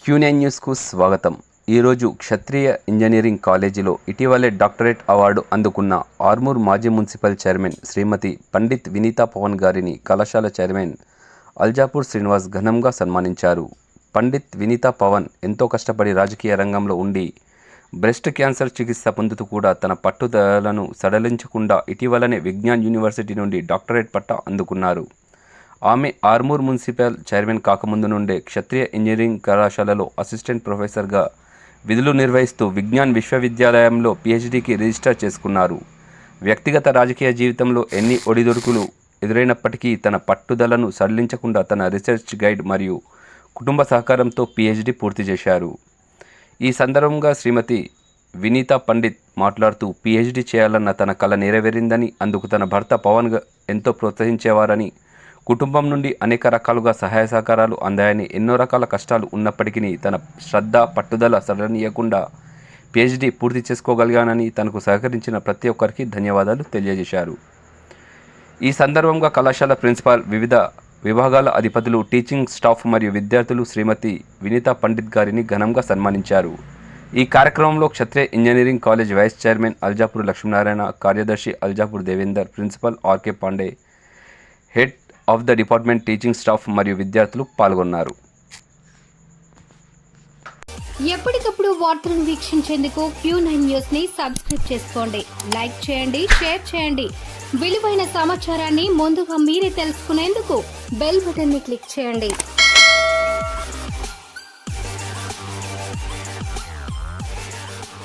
Q9 న్యూస్కు స్వాగతం. ఈరోజు క్షత్రియ ఇంజనీరింగ్ కాలేజీలో ఇటీవలే డాక్టరేట్ అవార్డు అందుకున్న ఆర్మూర్ మాజీ మున్సిపల్ చైర్మన్ శ్రీమతి పండిత్ వినీతా పవన్ గారిని కళాశాల చైర్మన్ అల్జాపూర్ శ్రీనివాస్ ఘనంగా సన్మానించారు. పండిత్ వినీతా పవన్ ఎంతో కష్టపడి రాజకీయ రంగంలో ఉండి బ్రెస్ట్ క్యాన్సర్ చికిత్స పొందుతూ కూడా తన పట్టుదలను సడలించకుండా ఇటీవలనే విజ్ఞాన్ యూనివర్సిటీ నుండి డాక్టరేట్ పట్టా అందుకున్నారు. ఆమె ఆర్మూర్ మున్సిపల్ చైర్మన్ కాకముందు నుండే క్షత్రియ ఇంజనీరింగ్ కళాశాలలో అసిస్టెంట్ ప్రొఫెసర్గా విధులు నిర్వహిస్తూ విజ్ఞాన్ విశ్వవిద్యాలయంలో PhDకి రిజిస్టర్ చేసుకున్నారు. వ్యక్తిగత రాజకీయ జీవితంలో ఎన్ని ఒడిదుడుకులు ఎదురైనప్పటికీ తన పట్టుదలను సడలించకుండా తన రీసెర్చ్ గైడ్ మరియు కుటుంబ సహకారంతో PhD పూర్తి చేశారు. ఈ సందర్భంగా శ్రీమతి వినీతా పండిత్ మాట్లాడుతూ PhD చేయాలన్న తన కల నెరవేరిందని, అందుకు తన భర్త పవన్ ఎంతో ప్రోత్సహించేవారని, కుటుంబం నుండి అనేక రకాలుగా సహాయ సహకారాలు అందాయని, ఎన్నో రకాల కష్టాలు ఉన్నప్పటికీ తన శ్రద్ధ పట్టుదల సడలియకుండా PhD పూర్తి చేసుకోగలిగానని, తనకు సహకరించిన ప్రతి ఒక్కరికి ధన్యవాదాలు తెలియజేశారు. ఈ సందర్భంగా కళాశాల ప్రిన్సిపాల్, వివిధ విభాగాల అధిపతులు, టీచింగ్ స్టాఫ్ మరియు విద్యార్థులు శ్రీమతి వినీతా పండిత్ గారిని ఘనంగా సన్మానించారు. ఈ కార్యక్రమంలో Kshatriya engineering college vice chairman Aljapur Lakshminarayana, కార్యదర్శి Aljapur Devender, principal RK Pandey, head of the department, teaching staff మరియు విద్యార్థులు పాల్గొన్నారు. ఎప్పటికప్పుడు వార్తలను వీక్షించేందుకు Q9 న్యూస్ ని సబ్స్క్రైబ్ చేసుకోండి, లైక్ చేయండి, షేర్ చేయండి. విలువైన సమాచారాన్ని ముందుగా మీరే తెలుసుకునేందుకు బెల్ బటన్ ని క్లిక్ చేయండి.